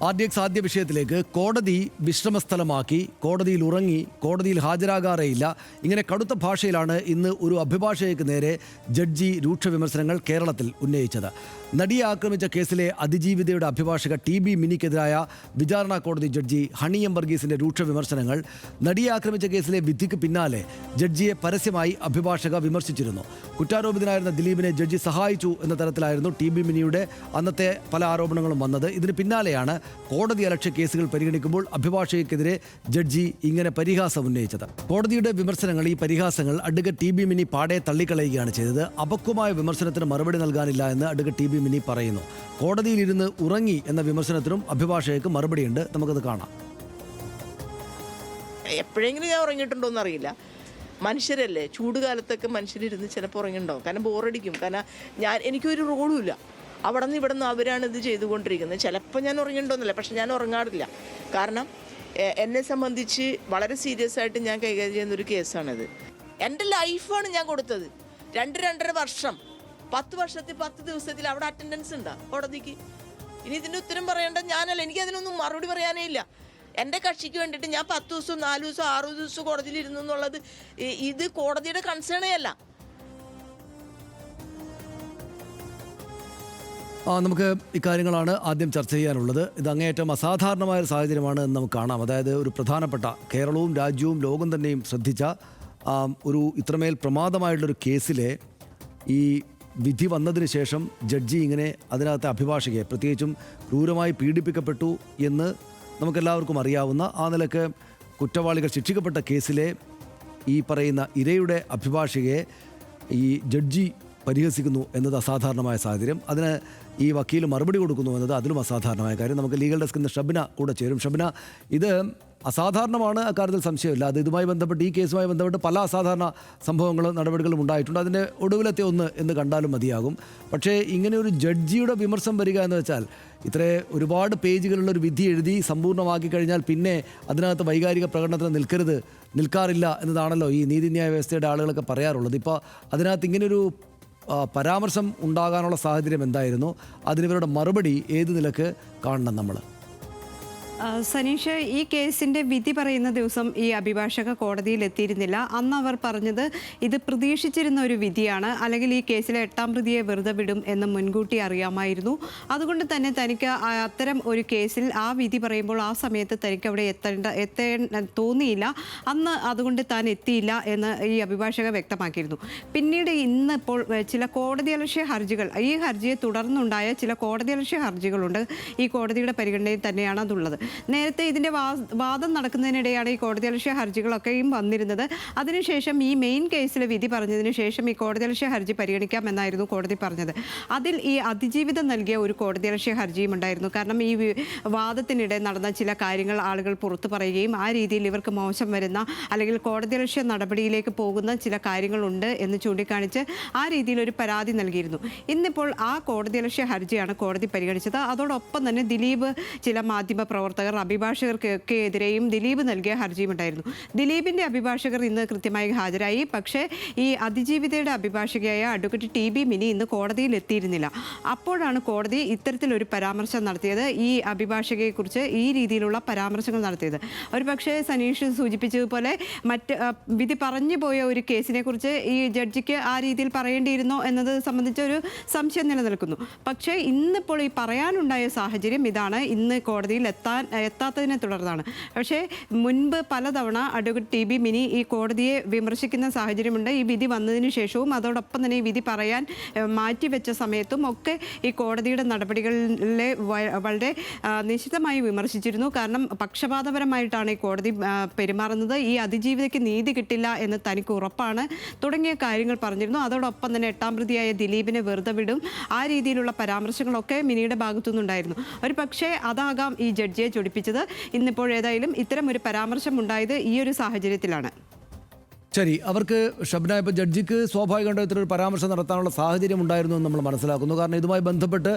RDX ആദ്യ വിഷയത്തിലേക്ക്. കോടതി വിശ്രമസ്ഥലമാക്കി, കോടതിയിൽ ഉറങ്ങി, കോടതിയിൽ ഹാജരാകാറേയില്ല, ഇങ്ങനെ കടുത്ത ഭാഷയിലാണ് ഇന്ന് ഒരു അഭിഭാഷകയ്ക്ക് നേരെ ജഡ്ജി രൂക്ഷ വിമർശനങ്ങൾ കേരളത്തിൽ ഉന്നയിച്ചത്. നടിയെ ആക്രമിച്ച കേസിലെ അതിജീവിതയുടെ അഭിഭാഷക TB മിനിക്കെതിരായ വിചാരണ കോടതി ജഡ്ജി ഹണി എം വർഗീസിന്റെ രൂക്ഷ വിമർശനങ്ങൾ. നടിയെ ആക്രമിച്ച കേസിലെ വിധിക്ക് പിന്നാലെ ജഡ്ജിയെ പരസ്യമായി അഭിഭാഷക വിമർശിച്ചിരുന്നു. കുറ്റാരോപിതനായിരുന്ന ദിലീപിനെ ജഡ്ജി സഹായിച്ചു എന്ന തരത്തിലായിരുന്നു TB മിനിയുടെ അന്നത്തെ പല ആരോപണങ്ങളും വന്നത്. ഇതിന് പിന്നാലെയാണ് കോടതി അലക്ഷ്യ കേസുകൾ പരിഗണിക്കുമ്പോൾ അഭിഭാഷകയ്ക്കെതിരെ ജഡ്ജി ഇങ്ങനെ പരിഹാസം ഉന്നയിച്ചത്. കോടതിയുടെ വിമർശനങ്ങൾ, ഈ പരിഹാസങ്ങൾ അഡ്വക്കേറ്റ് TB മിനി പാടെ തള്ളിക്കളയുകയാണ് ചെയ്തത്. അപക്വമായ വിമർശനത്തിന് മറുപടി നൽകാനില്ല എന്ന് അഡ്വക്കേറ്റ് TB മിനി പറയുന്നു. കോടതിയിലിരുന്ന് ഉറങ്ങി എന്ന വിമർശനത്തിനും അഭിഭാഷകയ്ക്ക് മറുപടിയുണ്ട്. നമുക്കത് കാണാം. എപ്പോഴെങ്കിലും ഞാൻ ഉറങ്ങിയിട്ടുണ്ടോ എന്നറിയില്ല. മനുഷ്യരല്ലേ, ചൂടുകാലത്തൊക്കെ മനുഷ്യരിരുന്ന് ചിലപ്പോൾ ഉറങ്ങിയിട്ടുണ്ടാവും. കാരണം ബോറടിക്കും. കാരണം എനിക്കൊരു റോളും ഇല്ല. അവിടെ നിന്ന് ഇവിടെ നിന്ന് അവരാണ് ഇത് ചെയ്തുകൊണ്ടിരിക്കുന്നത്. ചിലപ്പോൾ ഞാൻ ഉറങ്ങിയിട്ടുണ്ടോന്നില്ല, പക്ഷെ ഞാൻ ഉറങ്ങാറില്ല. കാരണം എന്നെ സംബന്ധിച്ച് വളരെ സീരിയസ് ആയിട്ട് ഞാൻ കൈകാര്യം ചെയ്യുന്നൊരു കേസാണിത്. എൻ്റെ ലൈഫാണ് ഞാൻ കൊടുത്തത്. 2-2.5 വർഷം, 10 വർഷത്തിൽ 10 ദിവസത്തിൽ അവിടെ അറ്റൻഡൻസ് ഉണ്ടാ കോടതിക്ക്. ഇനി ഇതിൻ്റെ ഉത്തരം പറയേണ്ട ഞാനല്ല. എനിക്കതിനൊന്നും മറുപടി പറയാനേ ഇല്ല. എൻ്റെ കക്ഷിക്ക് വേണ്ടിയിട്ട് ഞാൻ 10 ദിവസം 4 ദിവസം 6 ദിവസം കോടതിയിൽ ഇരുന്നു എന്നുള്ളത് ഇത് കോടതിയുടെ കൺസേണേ അല്ല. നമുക്ക് ഇക്കാര്യങ്ങളാണ് ആദ്യം ചർച്ച ചെയ്യാനുള്ളത്. ഇത് അങ്ങേയറ്റം അസാധാരണമായൊരു സാഹചര്യമാണ് എന്ന് നമുക്ക് കാണാം. അതായത് ഒരു പ്രധാനപ്പെട്ട, കേരളവും രാജ്യവും ലോകം തന്നെയും ശ്രദ്ധിച്ച ഒരു ഇത്രമേൽ പ്രമാദമായിട്ടുള്ളൊരു കേസിലെ ഈ വിധി വന്നതിന് ശേഷം ജഡ്ജി ഇങ്ങനെ അതിനകത്തെ അഭിഭാഷകയെ പ്രത്യേകിച്ചും ക്രൂരമായി പീഡിപ്പിക്കപ്പെട്ടു എന്ന് നമുക്കെല്ലാവർക്കും അറിയാവുന്ന, ആ നിലക്ക് കുറ്റവാളികൾ ശിക്ഷിക്കപ്പെട്ട കേസിലെ ഈ പറയുന്ന ഇരയുടെ അഭിഭാഷകയെ ഈ ജഡ്ജി പരിഹസിക്കുന്നു എന്നത് അസാധാരണമായ സാഹചര്യം. അതിന് ഈ വക്കീൽ മറുപടി കൊടുക്കുന്നു എന്നത് അതിലും അസാധാരണമായ കാര്യം. നമുക്ക് ലീഗൽ ഡെസ്കിൽ നിന്ന് ഷബ്ന കൂടെ ചേരും. ഷബ്ന, ഇത് അസാധാരണമാണ്, അക്കാര്യത്തിൽ സംശയമില്ല. അത് ഇതുമായി ബന്ധപ്പെട്ട്, ഈ കേസുമായി ബന്ധപ്പെട്ട് പല അസാധാരണ സംഭവങ്ങളും നടപടികളും ഉണ്ടായിട്ടുണ്ട്. അതിൻ്റെ ഒടുവിലത്തെ ഒന്ന് എന്ന് കണ്ടാലും മതിയാകും. പക്ഷേ ഇങ്ങനെ ഒരു ജഡ്ജിയുടെ വിമർശനം വരിക എന്ന് വെച്ചാൽ, ഇത്രേ ഒരുപാട് പേജുകളുള്ള ഒരു വിധി എഴുതി സമ്പൂർണ്ണമാക്കി കഴിഞ്ഞാൽ പിന്നെ അതിനകത്ത് വൈകാരിക പ്രകടനത്തിന് നിൽക്കാറില്ല എന്നതാണല്ലോ ഈ നീതിന്യായ വ്യവസ്ഥയുടെ ആളുകളൊക്കെ പറയാറുള്ളത്. ഇപ്പോൾ അതിനകത്ത് ഇങ്ങനൊരു പരാമർശം ഉണ്ടാകാനുള്ള സാഹചര്യം എന്തായിരുന്നു? അതിനിവരുടെ മറുപടി ഏത് നിലക്ക് കാണണം നമ്മൾ? സനീഷ്, ഈ കേസിൻ്റെ വിധി പറയുന്ന ദിവസം ഈ അഭിഭാഷക കോടതിയിൽ എത്തിയിരുന്നില്ല. അന്ന് അവർ പറഞ്ഞത് ഇത് പ്രതീക്ഷിച്ചിരുന്ന ഒരു വിധിയാണ്, അല്ലെങ്കിൽ ഈ കേസിലെ 8ാം പ്രതിയെ വെറുതെ വിടും എന്ന് മുൻകൂട്ടി അറിയാമായിരുന്നു. അതുകൊണ്ട് തന്നെ തനിക്ക് അത്തരം ഒരു കേസിൽ ആ വിധി പറയുമ്പോൾ ആ സമയത്ത് തനിക്ക് അവിടെ എത്തേണ്ട തോന്നിയില്ല. അന്ന് അതുകൊണ്ട് താൻ എത്തിയില്ല എന്ന് ഈ അഭിഭാഷക വ്യക്തമാക്കിയിരുന്നു. പിന്നീട് ഇന്നിപ്പോൾ ചില കോടതിയലക്ഷ്യ ഹർജികൾ, ഈ ഹർജിയെ തുടർന്നുണ്ടായ ചില കോടതിയലക്ഷ്യ ഹർജികളുണ്ട്. ഈ കോടതിയുടെ പരിഗണനയിൽ തന്നെയാണ് അതുള്ളത്. നേരത്തെ ഇതിൻ്റെ വാദം നടക്കുന്നതിനിടെയാണ് ഈ കോടതിയലക്ഷ്യ ഹർജികളൊക്കെയും വന്നിരുന്നത്. അതിനുശേഷം ഈ മെയിൻ കേസിൽ വിധി പറഞ്ഞതിന് ശേഷം ഈ കോടതിയലക്ഷ്യ ഹർജി പരിഗണിക്കാമെന്നായിരുന്നു കോടതി പറഞ്ഞത്. അതിൽ ഈ അതിജീവിതം നൽകിയ ഒരു കോടതിയലക്ഷ്യ ഹർജിയും ഉണ്ടായിരുന്നു. കാരണം ഈ വാദത്തിനിടെ നടന്ന ചില കാര്യങ്ങൾ ആളുകൾ പുറത്തു പറയുകയും ആ രീതിയിൽ ഇവർക്ക് മോശം വരുന്ന, അല്ലെങ്കിൽ കോടതിയലക്ഷ്യ നടപടിയിലേക്ക് പോകുന്ന ചില കാര്യങ്ങളുണ്ട് എന്ന് ചൂണ്ടിക്കാണിച്ച് ആ രീതിയിൽ ഒരു പരാതി നൽകിയിരുന്നു. ഇന്നിപ്പോൾ ആ കോടതിയലക്ഷ്യ ഹർജിയാണ് കോടതി പരിഗണിച്ചത്. അതോടൊപ്പം തന്നെ ദിലീപ്, ചില മാധ്യമ പ്രവർത്തകർ, അഭിഭാഷകർക്ക് എതിരെയും ദിലീപ് നൽകിയ ഹർജിയുമുണ്ടായിരുന്നു. ദിലീപിൻ്റെ അഭിഭാഷകർ ഇന്ന് കൃത്യമായി ഹാജരായി. പക്ഷേ ഈ അതിജീവിതയുടെ അഭിഭാഷകയായ അഡ്വക്കേറ്റ് TB മിനി ഇന്ന് കോടതിയിൽ എത്തിയിരുന്നില്ല. അപ്പോഴാണ് കോടതി ഇത്തരത്തിലൊരു പരാമർശം നടത്തിയത്, ഈ അഭിഭാഷകയെക്കുറിച്ച് ഈ രീതിയിലുള്ള പരാമർശങ്ങൾ നടത്തിയത്. ഒരു പക്ഷേ സനീഷ് സൂചിപ്പിച്ചതുപോലെ മറ്റ് വിധി പറഞ്ഞു പോയ ഒരു കേസിനെ കുറിച്ച് ഈ ജഡ്ജിക്ക് ആ രീതിയിൽ പറയേണ്ടിയിരുന്നോ എന്നത് സംബന്ധിച്ചൊരു സംശയം നിലനിൽക്കുന്നു. പക്ഷേ ഇന്നിപ്പോൾ ഈ പറയാനുണ്ടായ സാഹചര്യം ഇതാണ്. ഇന്ന് കോടതിയിൽ എത്താത്തതിനെ തുടർന്നാണ്. പക്ഷേ മുൻപ് പലതവണ അഡ്വക്കേറ്റ് TB മിനി ഈ കോടതിയെ വിമർശിക്കുന്ന സാഹചര്യമുണ്ട്. ഈ വിധി വന്നതിന് ശേഷവും അതോടൊപ്പം തന്നെ ഈ വിധി പറയാൻ മാറ്റിവെച്ച സമയത്തും ഒക്കെ ഈ കോടതിയുടെ നടപടികളിലെ വളരെ നിശിതമായി വിമർശിച്ചിരുന്നു. കാരണം പക്ഷപാതപരമായിട്ടാണ് ഈ കോടതി പെരുമാറുന്നത്, ഈ അതിജീവിതയ്ക്ക് നീതി കിട്ടില്ല എന്ന് തനിക്ക് ഉറപ്പാണ് തുടങ്ങിയ കാര്യങ്ങൾ പറഞ്ഞിരുന്നു. അതോടൊപ്പം തന്നെ 8ാം പ്രതിയായ ദിലീപിനെ വെറുതെ വിടും, ആ രീതിയിലുള്ള പരാമർശങ്ങളൊക്കെ മിനിയുടെ ഭാഗത്തുനിന്നുണ്ടായിരുന്നു. ഒരു പക്ഷേ അതാകാം ഈ ജഡ്ജിയെ ചൊടിപ്പിച്ചത്. ഇന്നിപ്പോൾ ഏതായാലും ഇത്തരം ഒരു പരാമർശം ഉണ്ടായത് ഈ ഒരു സാഹചര്യത്തിലാണ്. ശരി, അവർക്ക് ഷബ്ന, ഇപ്പോൾ ജഡ്ജിക്ക് സ്വാഭാവികമായിട്ടും ഇത്തരൊരു പരാമർശം നടത്താനുള്ള സാഹചര്യം ഉണ്ടായിരുന്നു എന്ന് നമ്മൾ മനസ്സിലാക്കുന്നു. കാരണം ഇതുമായി ബന്ധപ്പെട്ട്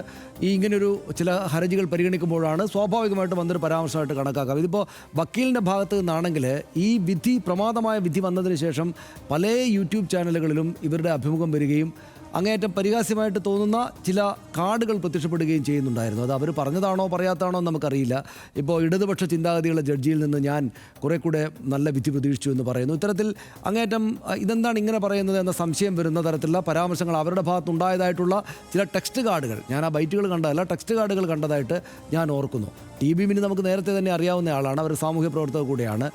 ഈ ഇങ്ങനൊരു ചില ഹർജികൾ പരിഗണിക്കുമ്പോഴാണ് സ്വാഭാവികമായിട്ടും വന്നൊരു പരാമർശമായിട്ട് കണക്കാക്കാം. ഇതിപ്പോൾ വക്കീലിൻ്റെ ഭാഗത്ത് നിന്നാണെങ്കിൽ ഈ വിധി, പ്രമാദമായ വിധി വന്നതിന് ശേഷം പല യൂട്യൂബ് ചാനലുകളിലും ഇവരുടെ അഭിമുഖം വരികയും അങ്ങേയറ്റം പരിഹാസ്യമായിട്ട് തോന്നുന്ന ചില കാർഡുകൾ പ്രത്യക്ഷപ്പെടുകയും ചെയ്യുന്നുണ്ടായിരുന്നു. അത് അവർ പറഞ്ഞതാണോ പറയാത്താണോ എന്ന് നമുക്കറിയില്ല. ഇപ്പോൾ ഇടതുപക്ഷ ചിന്താഗതിയുള്ള ജഡ്ജിയിൽ നിന്ന് ഞാൻ കുറേ കൂടെ നല്ല വിധി പ്രതീക്ഷിച്ചു എന്ന് പറയുന്നു. ഇത്തരത്തിൽ അങ്ങേയറ്റം ഇതെന്താണ് ഇങ്ങനെ പറയുന്നത് എന്ന സംശയം വരുന്ന തരത്തിലുള്ള പരാമർശങ്ങൾ അവരുടെ ഭാഗത്തുണ്ടായതായിട്ടുള്ള ചില ടെക്സ്റ്റ് കാർഡുകൾ, ഞാൻ ആ ബൈറ്റുകൾ കണ്ടതല്ല, ടെക്സ്റ്റ് കാർഡുകൾ കണ്ടതായിട്ട് ഞാൻ ഓർക്കുന്നു. ടി.ബി. മിനി നമുക്ക് നേരത്തെ തന്നെ അറിയാവുന്ന ആളാണ്, അവർ സാമൂഹ്യ പ്രവർത്തകർ കൂടെയാണ്.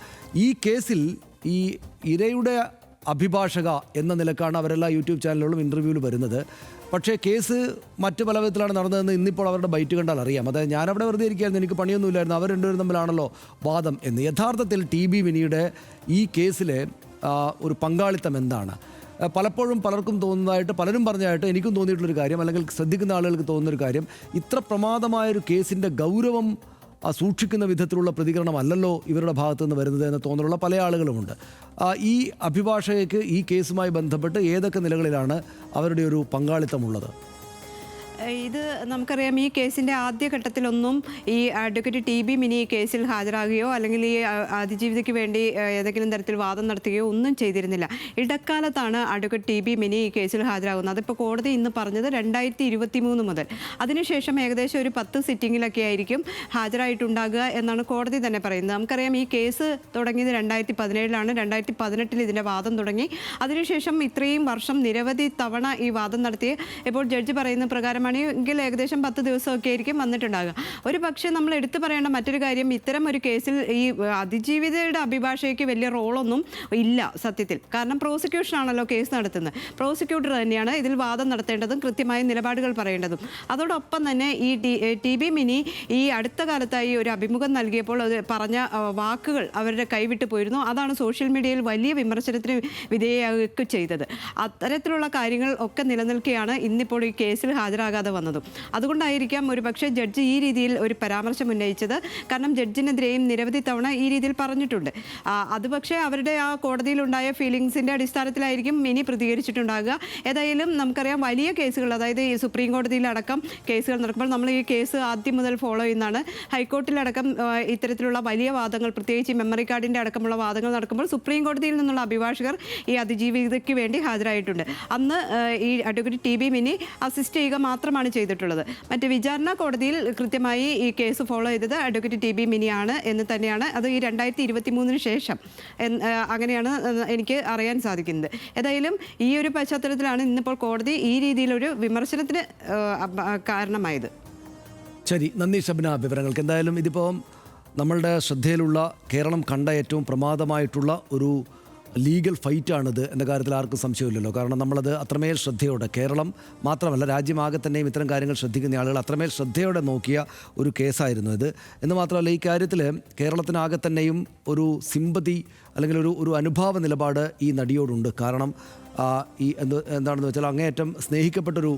ഈ കേസിൽ ഈ ഇരയുടെ അഭിഭാഷക എന്ന നിലക്കാണ് അവരെല്ലാ യൂട്യൂബ് ചാനലുകളും ഇൻ്റർവ്യൂവിൽ വരുന്നത്. പക്ഷേ കേസ് മറ്റ് പല വിധത്തിലാണ് നടന്നതെന്ന് ഇന്നിപ്പോൾ അവരുടെ ബൈറ്റ് കണ്ടാൽ അറിയാം. അതായത് ഞാനവിടെ വെറുതെ ഇരിക്കുകയായിരുന്നു, എനിക്ക് പണിയൊന്നുമില്ലായിരുന്നു, അവർ രണ്ടുപേരും തമ്മിലാണല്ലോ വാദം എന്ന്. യഥാർത്ഥത്തിൽ ടി.ബി. മിനിയുടെ ഈ കേസിലെ ഒരു പങ്കാളിത്തം എന്താണ്? പലപ്പോഴും പലർക്കും തോന്നുന്നതായിട്ട്, പലരും പറഞ്ഞതായിട്ട് എനിക്കും തോന്നിയിട്ടുള്ളൊരു കാര്യം, അല്ലെങ്കിൽ ശ്രദ്ധിക്കുന്ന ആളുകൾക്ക് തോന്നുന്നൊരു കാര്യം, ഇത്ര പ്രമാദമായൊരു കേസിൻ്റെ ഗൗരവം സൂക്ഷിക്കുന്ന വിധത്തിലുള്ള പ്രതികരണമല്ലല്ലോ ഇവരുടെ ഭാഗത്തു നിന്ന് വരുന്നത് എന്ന് തോന്നലുള്ള പല ആളുകളുമുണ്ട്. ഈ അഭിഭാഷകയ്ക്ക് ഈ കേസുമായി ബന്ധപ്പെട്ട് ഏതൊക്കെ നിലകളിലാണ് അവരുടെ ഒരു പങ്കാളിത്തമുള്ളത്? ഇത് നമുക്കറിയാം, ഈ കേസിൻ്റെ ആദ്യഘട്ടത്തിലൊന്നും ഈ അഡ്വക്കേറ്റ് ടി.ബി. മിനി ഈ കേസിൽ ഹാജരാകുകയോ അല്ലെങ്കിൽ ഈ അതിജീവിതയ്ക്ക് വേണ്ടി ഏതെങ്കിലും തരത്തിൽ വാദം നടത്തുകയോ ഒന്നും ചെയ്തിരുന്നില്ല. ഇടക്കാലത്താണ് അഡ്വക്കേറ്റ് ടി.ബി. മിനി ഈ കേസിൽ ഹാജരാകുന്നത്. അതിപ്പോൾ കോടതി ഇന്ന് പറഞ്ഞത് 2023 മുതൽ. അതിനുശേഷം ഏകദേശം ഒരു 10 സിറ്റിങ്ങിലൊക്കെ ആയിരിക്കും ഹാജരായിട്ടുണ്ടാകുക എന്നാണ് കോടതി തന്നെ പറയുന്നത്. നമുക്കറിയാം, ഈ കേസ് തുടങ്ങിയത് 2017 2018 ഇതിൻ്റെ വാദം തുടങ്ങി. അതിനുശേഷം ഇത്രയും വർഷം നിരവധി തവണ ഈ വാദം നടത്തി. ഇപ്പോൾ ജഡ്ജി പറയുന്ന പ്രകാരമാണ് എങ്കിൽ ഏകദേശം 10 ദിവസമൊക്കെ ആയിരിക്കും വന്നിട്ടുണ്ടാകുക. ഒരു പക്ഷേ നമ്മൾ എടുത്തു പറയേണ്ട മറ്റൊരു കാര്യം, ഇത്തരം ഒരു കേസിൽ ഈ അതിജീവിതയുടെ അഭിഭാഷകയ്ക്ക് വലിയ റോളൊന്നും ഇല്ല സത്യത്തിൽ. കാരണം പ്രോസിക്യൂഷനാണല്ലോ കേസ് നടത്തുന്നത്. പ്രോസിക്യൂട്ടർ തന്നെയാണ് ഇതിൽ വാദം നടത്തേണ്ടതും കൃത്യമായ നിലപാടുകൾ പറയേണ്ടതും. അതോടൊപ്പം തന്നെ ഈ ടി.ബി. മിനി ഈ അടുത്ത കാലത്തായി ഒരു അഭിമുഖം നൽകിയപ്പോൾ അത് പറഞ്ഞ വാക്കുകൾ അവരുടെ കൈവിട്ടു പോയിരുന്നു. അതാണ് സോഷ്യൽ മീഡിയയിൽ വലിയ വിമർശനത്തിന് വിധേയമാവുകയൊക്കെ ചെയ്തത്. അത്തരത്തിലുള്ള കാര്യങ്ങൾ ഒക്കെ നിലനിൽക്കുകയാണ് ഇന്നിപ്പോൾ ഈ കേസിൽ ഹാജരാകാതെ വന്നതും. അതുകൊണ്ടായിരിക്കാം ഒരു പക്ഷേ ജഡ്ജി ഈ രീതിയിൽ ഒരു പരാമർശം ഉന്നയിച്ചത്. കാരണം ജഡ്ജിനെതിരെയും നിരവധി തവണ ഈ രീതിയിൽ പറഞ്ഞിട്ടുണ്ട്. അത് പക്ഷേ അവരുടെ ആ കോടതിയിലുണ്ടായ ഫീലിങ്സിൻ്റെ അടിസ്ഥാനത്തിലായിരിക്കും മിനി പ്രതികരിച്ചിട്ടുണ്ടാകുക. ഏതായാലും നമുക്കറിയാം, വലിയ കേസുകൾ, അതായത് ഈ സുപ്രീം കോടതിയിലടക്കം കേസുകൾ നടക്കുമ്പോൾ നമ്മൾ ഈ കേസ് ആദ്യം മുതൽ ഫോളോ ചെയ്യുന്നതാണ്. ഹൈക്കോർട്ടിലടക്കം ഇത്തരത്തിലുള്ള വലിയ വാദങ്ങൾ, പ്രത്യേകിച്ച് മെമ്മറി കാർഡിൻ്റെ അടക്കമുള്ള വാദങ്ങൾ നടക്കുമ്പോൾ സുപ്രീം കോടതിയിൽ നിന്നുള്ള അഭിഭാഷകർ ഈ അതിജീവിതയ്ക്ക് വേണ്ടി ഹാജരായിട്ടുണ്ട്. അന്ന് ഈ അഡ്വക്കേറ്റ് ടി.ബി. മിനി അസിസ്റ്റ് ചെയ്യുക മാത്രമാണ് ചെയ്തിട്ടുള്ളത്. മറ്റ് വിചാരണ കോടതിയിൽ കൃത്യമായി ഈ കേസ് ഫോളോ ചെയ്തത് അഡ്വക്കേറ്റ് ടി.ബി. മിനിയാണ് എന്ന് തന്നെയാണ്. അത് ഈ 2023 ശേഷം അങ്ങനെയാണ് എനിക്ക് അറിയാൻ സാധിക്കുന്നത്. ഏതായാലും ഈ ഒരു പശ്ചാത്തലത്തിലാണ് ഇന്നിപ്പോൾ കോടതി ഈ രീതിയിലൊരു വിമർശനത്തിന് കാരണമായത്. ശരി, നന്ദി ഷബ്ന വിവരങ്ങൾക്ക്. എന്തായാലും ഇതിപ്പോൾ നമ്മളുടെ ശ്രദ്ധയിലുള്ള, കേരളം കണ്ട ഏറ്റവും പ്രമാദമായിട്ടുള്ള ഒരു ലീഗൽ ഫൈറ്റാണിത് എന്ന കാര്യത്തിൽ ആർക്കും സംശയമില്ലല്ലോ. കാരണം നമ്മളത് അത്രമേൽ ശ്രദ്ധയോടെ, കേരളം മാത്രമല്ല രാജ്യമാകെ തന്നെയും ഇത്തരം കാര്യങ്ങൾ ശ്രദ്ധിക്കുന്ന ആളുകൾ അത്രമേൽ ശ്രദ്ധയോടെ നോക്കിയ ഒരു കേസായിരുന്നു ഇത്. എന്ന് മാത്രമല്ല, ഈ കാര്യത്തിൽ കേരളത്തിനാകെ തന്നെയും ഒരു സിമ്പതി അല്ലെങ്കിൽ ഒരു അനുഭാവ നിലപാട് ഈ നടിയോടുണ്ട്. കാരണം ഈ എന്താണെന്ന് വെച്ചാൽ അങ്ങേയറ്റം സ്നേഹിക്കപ്പെട്ടൊരു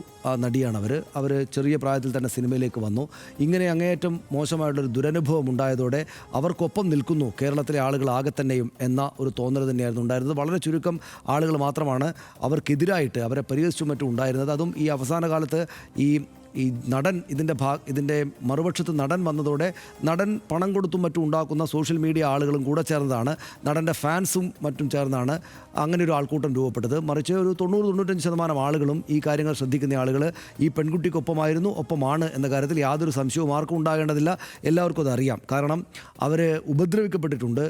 നടിയാണ് അവർ ചെറിയ പ്രായത്തിൽ തന്നെ സിനിമയിലേക്ക് വന്നു. ഇങ്ങനെ അങ്ങേയറ്റം മോശമായിട്ടുള്ളൊരു ദുരനുഭവം ഉണ്ടായതോടെ അവർക്കൊപ്പം നിൽക്കുന്നു കേരളത്തിലെ ആളുകൾ ആകെ തന്നെയും എന്ന ഒരു തോന്നൽ തന്നെയായിരുന്നു ഉണ്ടായിരുന്നത്. വളരെ ചുരുക്കം ആളുകൾ മാത്രമാണ് അവർക്കെതിരായിട്ട്, അവരെ പരിഹസിച്ചും മറ്റും ഉണ്ടായിരുന്നത്. അതും ഈ അവസാന കാലത്ത് ഈ നടൻ ഇതിൻ്റെ മറുപക്ഷത്ത് നടൻ വന്നതോടെ നടൻ പണം കൊടുത്തും മറ്റും ഉണ്ടാക്കുന്ന സോഷ്യൽ മീഡിയ ആളുകളും കൂടെ ചേർന്നതാണ്, നടൻ്റെ ഫാൻസും മറ്റും ചേർന്നാണ് അങ്ങനെ ഒരു ആൾക്കൂട്ടം രൂപപ്പെട്ടത്. മറിച്ച് ഒരു 90-95% ആളുകളും ഈ കാര്യങ്ങൾ ശ്രദ്ധിക്കുന്ന ആളുകൾ ഈ പെൺകുട്ടിക്കൊപ്പമായിരുന്നു, ഒപ്പമാണ് എന്ന കാര്യത്തിൽ യാതൊരു സംശയവും ആർക്കും ഉണ്ടാകേണ്ടതില്ല. എല്ലാവർക്കും അതറിയാം. കാരണം അവർ ഉപദ്രവിക്കപ്പെട്ടിട്ടുണ്ട്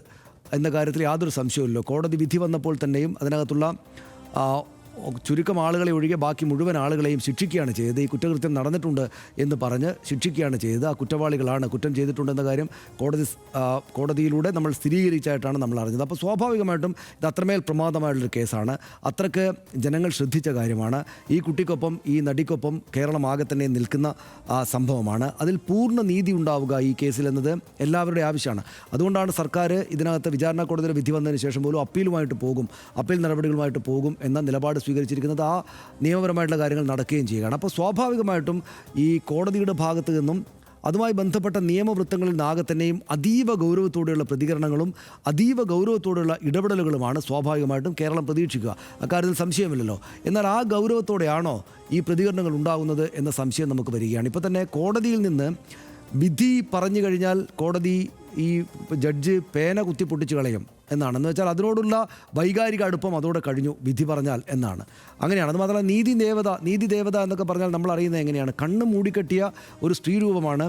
എന്ന കാര്യത്തിൽ യാതൊരു സംശയവുമില്ല. കോടതി വിധി വന്നപ്പോൾ തന്നെയും അതിനകത്തുള്ള ചുരുക്കം ആളുകളെ ഒഴികെ ബാക്കി മുഴുവൻ ആളുകളെയും ശിക്ഷിക്കുകയാണ് ചെയ്തത്. ഈ കുറ്റകൃത്യം നടന്നിട്ടുണ്ട് എന്ന് പറഞ്ഞ് ശിക്ഷിക്കുകയാണ് ചെയ്തത്. ആ കുറ്റവാളികളാണ്, കുറ്റം ചെയ്തിട്ടുണ്ടെന്ന കാര്യം കോടതിയിലൂടെ നമ്മൾ സ്ഥിരീകരിച്ചായിട്ടാണ് നമ്മൾ അറിഞ്ഞത്. അപ്പോൾ സ്വാഭാവികമായിട്ടും ഇത് അത്രമേൽ പ്രമാദമായിട്ടുള്ളൊരു കേസാണ്, അത്രയ്ക്ക് ജനങ്ങൾ ശ്രദ്ധിച്ച കാര്യമാണ്. ഈ കുട്ടിക്കൊപ്പം, ഈ നടിക്കൊപ്പം കേരളം ആകെ തന്നെ നിൽക്കുന്ന സംഭവമാണ്. അതിൽ പൂർണ്ണ നീതി ഉണ്ടാവുക ഈ കേസിൽ എന്നത് എല്ലാവരുടെയും ആവശ്യമാണ്. അതുകൊണ്ടാണ് സർക്കാർ ഇതിനകത്ത് വിചാരണ കോടതിയുടെ വിധി വന്നതിന് ശേഷം പോലും അപ്പീൽ നടപടികളുമായിട്ട് പോകും എന്ന നിലപാട് സ്വീകരിച്ചിരിക്കുന്നത്. ആ നിയമപരമായിട്ടുള്ള കാര്യങ്ങൾ നടക്കുകയും ചെയ്യുകയാണ്. അപ്പോൾ സ്വാഭാവികമായിട്ടും ഈ കോടതിയുടെ ഭാഗത്തു നിന്നും അതുമായി ബന്ധപ്പെട്ട നിയമവൃത്തങ്ങളിൽ നിന്നാകെ തന്നെയും അതീവ ഗൗരവത്തോടെയുള്ള പ്രതികരണങ്ങളും അതീവ ഗൗരവത്തോടെയുള്ള ഇടപെടലുകളുമാണ് സ്വാഭാവികമായിട്ടും കേരളം പ്രതീക്ഷിക്കുക. അക്കാര്യത്തിൽ സംശയമില്ലല്ലോ. എന്നാൽ ആ ഗൗരവത്തോടെയാണോ ഈ പ്രതികരണങ്ങൾ ഉണ്ടാകുന്നത് എന്ന സംശയം നമുക്ക് വരികയാണ്. ഇപ്പോൾ തന്നെ കോടതിയിൽ നിന്ന് വിധി പറഞ്ഞു കഴിഞ്ഞാൽ കോടതി ഈ ജഡ്ജ് പേന കുത്തി പൊട്ടിച്ച് കളയും എന്നാണ്. എന്ന് വെച്ചാൽ അതിനോടുള്ള വൈകാരിക അടുപ്പം അതോടെ കഴിഞ്ഞു വിധി പറഞ്ഞാൽ എന്നാണ്. അങ്ങനെയാണ്. അത് മാത്രമല്ല നീതി ദേവത എന്നൊക്കെ പറഞ്ഞാൽ നമ്മൾ അറിയുന്നത് എങ്ങനെയാണ്? കണ്ണ് മൂടിക്കെട്ടിയ ഒരു സ്ത്രീ രൂപമാണ്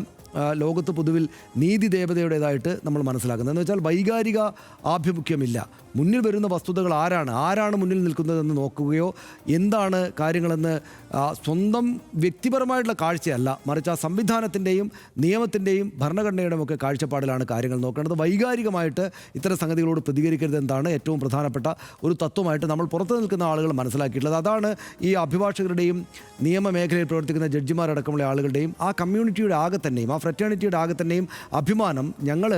ലോകത്ത് പൊതുവിൽ നീതി ദേവതയുടേതായിട്ട് നമ്മൾ മനസ്സിലാക്കുന്നത്. എന്ന് വെച്ചാൽ വൈകാരിക ആഭിമുഖ്യമില്ല. മുന്നിൽ വരുന്ന വസ്തുതകൾ ആരാണ് മുന്നിൽ നിൽക്കുന്നതെന്ന് നോക്കുകയോ എന്താണ് കാര്യങ്ങളെന്ന് സ്വന്തം വ്യക്തിപരമായിട്ടുള്ള കാഴ്ചയല്ല, മറിച്ച് ആ സംവിധാനത്തിൻ്റെയും നിയമത്തിൻ്റെയും ഭരണഘടനയുടെയും ഒക്കെ കാഴ്ചപ്പാടിലാണ് കാര്യങ്ങൾ നോക്കേണ്ടത്. വൈകാരികമായിട്ട് ഇത്തരം സംഗതികളോട് പ്രതികരിക്കരുത് എന്നതാണ് ഏറ്റവും പ്രധാനപ്പെട്ട ഒരു തത്വമായിട്ട് നമ്മൾ പുറത്തു നിൽക്കുന്ന ആളുകൾ മനസ്സിലാക്കിയിട്ടുള്ളത്. അതാണ് ഈ അഭിഭാഷകരുടെയും നിയമമേഖലയിൽ പ്രവർത്തിക്കുന്ന ജഡ്ജിമാരടക്കമുള്ള ആളുകളുടെയും ആ കമ്മ്യൂണിറ്റിയുടെ ആകെ തന്നെയും ആ ഫ്രറ്റേണിറ്റിയുടെ ആകെ തന്നെയും അഭിമാനം. ഞങ്ങൾ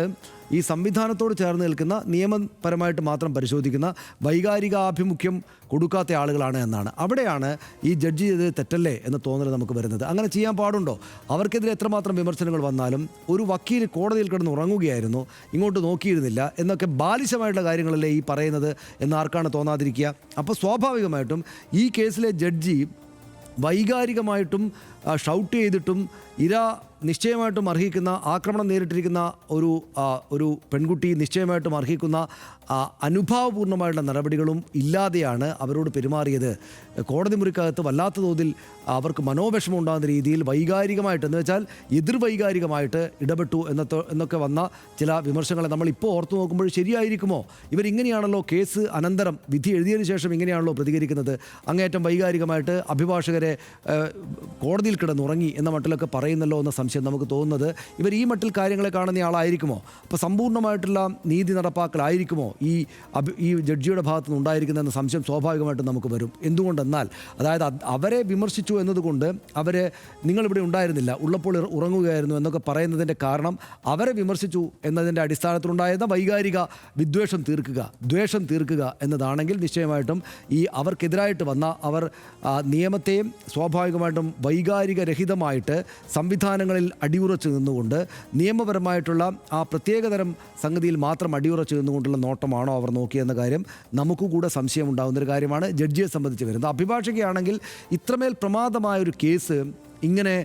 ഈ സംവിധാനത്തോട് ചേർന്ന് നിൽക്കുന്ന നിയമപരമായിട്ട് മാത്രം പരിശോധിക്കുന്ന വൈകാരികാഭിമുഖ്യം കൊടുക്കാത്ത ആളുകളാണ് എന്നാണ്. അവിടെയാണ് ഈ ജഡ്ജി ചെയ്ത് തെറ്റല്ലേ എന്ന തോന്നൽ നമുക്ക് വരുന്നത്. അങ്ങനെ ചെയ്യാൻ പാടുണ്ടോ? അവർക്കെതിരെ എത്രമാത്രം വിമർശനങ്ങൾ വന്നാലും ഒരു വക്കീൽ കോടതിയിൽ കിടന്ന് ഉറങ്ങുകയായിരുന്നു, ഇങ്ങോട്ട് നോക്കിയിരുന്നില്ല എന്നൊക്കെ ബാലിശമായിട്ടുള്ള കാര്യങ്ങളല്ലേ ഈ പറയുന്നത് എന്ന് ആർക്കാണ് തോന്നാതിരിക്കുക? അപ്പോൾ സ്വാഭാവികമായിട്ടും ഈ കേസിലെ ജഡ്ജി വൈകാരികമായിട്ടും ഷൗട്ട് ചെയ്തിട്ടും നിശ്ചയമായിട്ടും അർഹിക്കുന്ന ആക്രമണം നേരിട്ടിരിക്കുന്ന ഒരു പെൺകുട്ടി നിശ്ചയമായിട്ടും അർഹിക്കുന്ന അനുഭാവപൂർണ്ണമായിട്ടുള്ള നടപടികളും ഇല്ലാതെയാണ് അവരോട് പെരുമാറിയത്. കോടതി മുറിക്കകത്ത് വല്ലാത്ത തോതിൽ അവർക്ക് മനോവിഷമം ഉണ്ടാകുന്ന രീതിയിൽ വൈകാരികമായിട്ട്, എന്ന് വെച്ചാൽ എതിർവൈകാരികമായിട്ട് ഇടപെട്ടു എന്നൊക്കെ വന്ന ചില വിമർശനങ്ങളെ നമ്മളിപ്പോൾ ഓർത്തു നോക്കുമ്പോൾ ശരിയായിരിക്കുമോ? ഇവരിങ്ങനെയാണല്ലോ കേസ് അനന്തരം വിധി എഴുതിയതിനു ശേഷം ഇങ്ങനെയാണല്ലോ പ്രതികരിക്കുന്നത്, അങ്ങേയറ്റം വൈകാരികമായിട്ട് അഭിഭാഷകരെ കോടതിയിൽ കിടന്നുറങ്ങി എന്ന മട്ടിലൊക്കെ പറയുന്നല്ലോ എന്ന സംശയം നമുക്ക് തോന്നുന്നത് ഇവർ ഈ മട്ടിൽ കാര്യങ്ങളെ കാണുന്ന ആളായിരിക്കുമോ? അപ്പോൾ സമ്പൂർണ്ണമായിട്ടുള്ള നീതി നടപ്പാക്കലായിരിക്കുമോ ഈ ജഡ്ജിയുടെ ഭാഗത്തു നിന്ന് ഉണ്ടായിരിക്കുന്നതെന്ന സംശയം സ്വാഭാവികമായിട്ടും നമുക്ക് വരും. എന്തുകൊണ്ടെന്നാൽ അതായത് അവരെ വിമർശിച്ചു എന്നതുകൊണ്ട് നിങ്ങളിവിടെ ഉണ്ടായിരുന്നില്ല, ഉള്ളപ്പോൾ ഉറങ്ങുകയായിരുന്നു എന്നൊക്കെ പറയുന്നതിൻ്റെ കാരണം അവരെ വിമർശിച്ചു എന്നതിൻ്റെ അടിസ്ഥാനത്തിലുണ്ടായിരുന്ന വൈകാരിക ദ്വേഷം തീർക്കുക എന്നതാണെങ്കിൽ നിശ്ചയമായിട്ടും ഈ അവർക്കെതിരായിട്ട് വന്ന അവർ നിയമത്തെയും സ്വാഭാവികമായിട്ടും വൈകാരികരഹിതമായിട്ട് സംവിധാനങ്ങളിൽ അടിയുറച്ചു നിന്നുകൊണ്ട് നിയമപരമായിട്ടുള്ള ആ പ്രത്യേകതരം സംഗതിയിൽ മാത്രം അടിയുറച്ചു നിന്നുകൊണ്ടുള്ള നോട്ടമാണോ അവർ നോക്കിയെന്ന കാര്യം നമുക്ക് കൂടെ സംശയമുണ്ടാകുന്നൊരു കാര്യമാണ് ജഡ്ജിയെ സംബന്ധിച്ച് വരുന്നത്. അഭിഭാഷകയാണെങ്കിൽ ഇത്രമേൽ പ്രമാദമായൊരു കേസ് ഇങ്ങനെ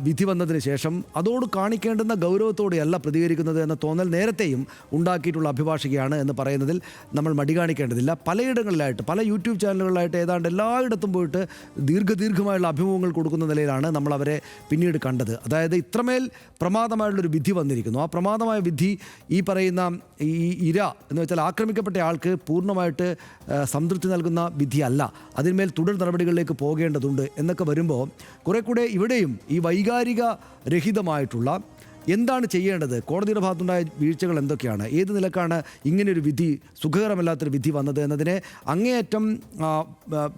വിധി വന്നതിന് ശേഷം അതോട് കാണിക്കേണ്ടുന്ന ഗൗരവത്തോടെയല്ല പ്രതികരിക്കുന്നത് എന്ന തോന്നൽ നേരത്തെയും ഉണ്ടാക്കിയിട്ടുള്ള അഭിഭാഷകയാണ് എന്ന് പറയുന്നതിൽ നമ്മൾ മടി കാണിക്കേണ്ടതില്ല. പലയിടങ്ങളിലായിട്ട് പല യൂട്യൂബ് ചാനലുകളിലായിട്ട് ഏതാണ്ട് എല്ലായിടത്തും പോയിട്ട് ദീർഘമായുള്ള അഭിമുഖങ്ങൾ കൊടുക്കുന്ന നിലയിലാണ് നമ്മൾ അവരെ പിന്നീട് കണ്ടത്. അതായത് ഇത്രമേൽ പ്രമാദമായുള്ളൊരു വിധി വന്നിരിക്കുന്നു. ആ പ്രമാദമായ വിധി ഈ പറയുന്ന ഈ ഇര എന്ന് വെച്ചാൽ ആക്രമിക്കപ്പെട്ട ആൾക്ക് പൂർണ്ണമായിട്ട് സംതൃപ്തി നൽകുന്ന വിധിയല്ല, അതിന്മേൽ തുടർ നടപടികളിലേക്ക് പോകേണ്ടതുണ്ട് എന്നൊക്കെ വരുമ്പോൾ കുറെ കൂടെ ഇവിടെയും ഈ വൈകാരിക രഹിതമായിട്ടുള്ള എന്താണ് ചെയ്യേണ്ടത്, കോടതിയുടെ ഭാഗത്തുണ്ടായ വീഴ്ചകൾ എന്തൊക്കെയാണ്, ഏത് നിലക്കാണ് ഇങ്ങനെയൊരു വിധി സുഖകരമല്ലാത്തൊരു വിധി വന്നത് എന്നതിനെ അങ്ങേയറ്റം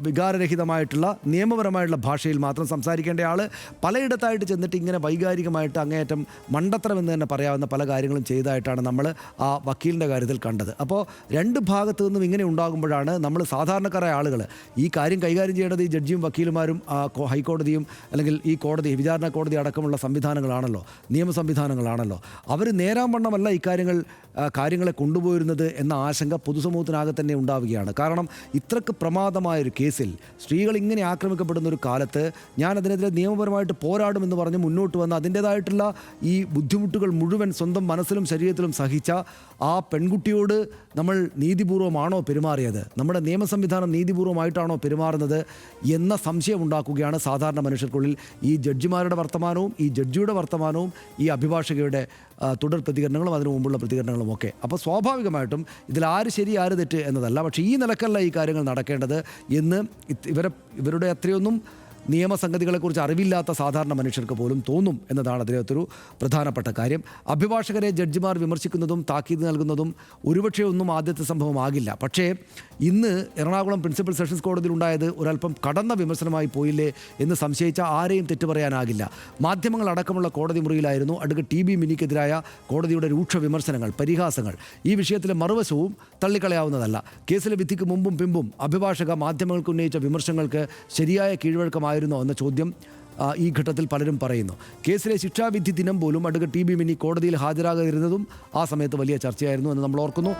വികാരരഹിതമായിട്ടുള്ള നിയമപരമായിട്ടുള്ള ഭാഷയിൽ മാത്രം സംസാരിക്കേണ്ട ആൾ പലയിടത്തായിട്ട് ചെന്നിട്ട് ഇങ്ങനെ വൈകാരികമായിട്ട് അങ്ങേയറ്റം മണ്ടത്തരം എന്ന് തന്നെ പറയാവുന്ന പല കാര്യങ്ങളും ചെയ്തതായിട്ടാണ് നമ്മൾ ആ വക്കീലിൻ്റെ കാര്യത്തിൽ കണ്ടത്. അപ്പോൾ രണ്ട് ഭാഗത്തു നിന്നും ഇങ്ങനെ ഉണ്ടാകുമ്പോഴാണ് നമ്മൾ സാധാരണക്കാരായ ആളുകൾ ഈ കാര്യം കൈകാര്യം ചെയ്യേണ്ടത് ഈ ജഡ്ജിയും വക്കീലുമാരും ഹൈക്കോടതിയും അല്ലെങ്കിൽ ഈ കോടതി വിചാരണ കോടതി അടക്കമുള്ള സംവിധാനങ്ങളാണല്ലോ, സംവിധാനങ്ങളാണല്ലോ. അവർ നേരാംവണ്ണമല്ല കാര്യങ്ങളെ കൊണ്ടുപോയിരുന്നത് എന്ന ആശങ്ക പൊതുസമൂഹത്തിനാകെ തന്നെ ഉണ്ടാവുകയാണ്. കാരണം ഇത്രക്ക് പ്രമാദമായൊരു കേസിൽ സ്ത്രീകൾ ഇങ്ങനെ ആക്രമിക്കപ്പെടുന്ന ഒരു കാലത്ത് ഞാൻ അതിനെതിരെ നിയമപരമായിട്ട് പോരാടുമെന്ന് പറഞ്ഞ് മുന്നോട്ട് വന്ന് അതിൻ്റേതായിട്ടുള്ള ഈ ബുദ്ധിമുട്ടുകൾ മുഴുവൻ സ്വന്തം മനസ്സിലും ശരീരത്തിലും സഹിച്ച ആ പെൺകുട്ടിയോട് നമ്മൾ നീതിപൂർവമാണോ പെരുമാറിയത്, നമ്മുടെ നിയമ സംവിധാനം നീതിപൂർവമായിട്ടാണോ പെരുമാറുന്നത് എന്ന സംശയം ഉണ്ടാക്കുകയാണ് സാധാരണ മനുഷ്യർക്കുള്ളിൽ. ഈ ജഡ്ജിമാരുടെ വർത്തമാനവും ഈ ജഡ്ജിയുടെ വർത്തമാനവും ഈ അഭിഭാഷകയുടെ തുടർ പ്രതികരണങ്ങളും അതിനു മുമ്പുള്ള പ്രതികരണങ്ങളും ഒക്കെ. അപ്പോൾ സ്വാഭാവികമായിട്ടും ഇതിൽ ആര് ശരി ആര് തെറ്റ് എന്നതല്ല, പക്ഷേ ഈ നിലക്കല്ല ഈ കാര്യങ്ങൾ നടക്കേണ്ടത് എന്ന് ഇവരുടെ അത്രയൊന്നും നിയമസംഗതികളെക്കുറിച്ച് അറിവില്ലാത്ത സാധാരണ മനുഷ്യർക്ക് പോലും തോന്നും എന്നതാണ് അതിനകത്തൊരു പ്രധാനപ്പെട്ട കാര്യം. അഭിഭാഷകരെ ജഡ്ജിമാർ വിമർശിക്കുന്നതും താക്കീത് നൽകുന്നതും ഒരുപക്ഷെ ഒന്നും ആദ്യത്തെ സംഭവമാകില്ല. പക്ഷേ ഇന്ന് എറണാകുളം പ്രിൻസിപ്പൽ സെഷൻസ് കോടതിയിൽ ഉണ്ടായത് ഒരല്പം കടന്ന വിമർശനമായി പോയില്ലേ എന്ന് സംശയിച്ച ആരെയും തെറ്റു പറയാനാകില്ല. മാധ്യമങ്ങളടക്കമുള്ള കോടതി മുറിയിലായിരുന്നു അഡ്വക്കേറ്റ് ടി ബി മിനിക്കെതിരായ കോടതിയുടെ രൂക്ഷ വിമർശനങ്ങൾ, പരിഹാസങ്ങൾ. ഈ വിഷയത്തിലെ മറുവശവും തള്ളിക്കളയാവുന്നതല്ല. കേസിലെ വിധിക്ക് മുമ്പും പിമ്പും അഭിഭാഷക മാധ്യമങ്ങൾക്ക് ഉന്നയിച്ച വിമർശനങ്ങൾക്ക് ശരിയായ കീഴ്വഴക്കമായിരുന്നോ എന്ന ചോദ്യം ഈ ഘട്ടത്തിൽ പലരും പറയുന്നു. കേസിലെ ശിക്ഷാവിധി ദിനം പോലും അഡ്വക്കേറ്റ് ടി ബി മിനി കോടതിയിൽ ഹാജരാകാതിരുന്നതും ആ സമയത്ത് വലിയ ചർച്ചയായിരുന്നു എന്ന് നമ്മൾ ഓർക്കുന്നു.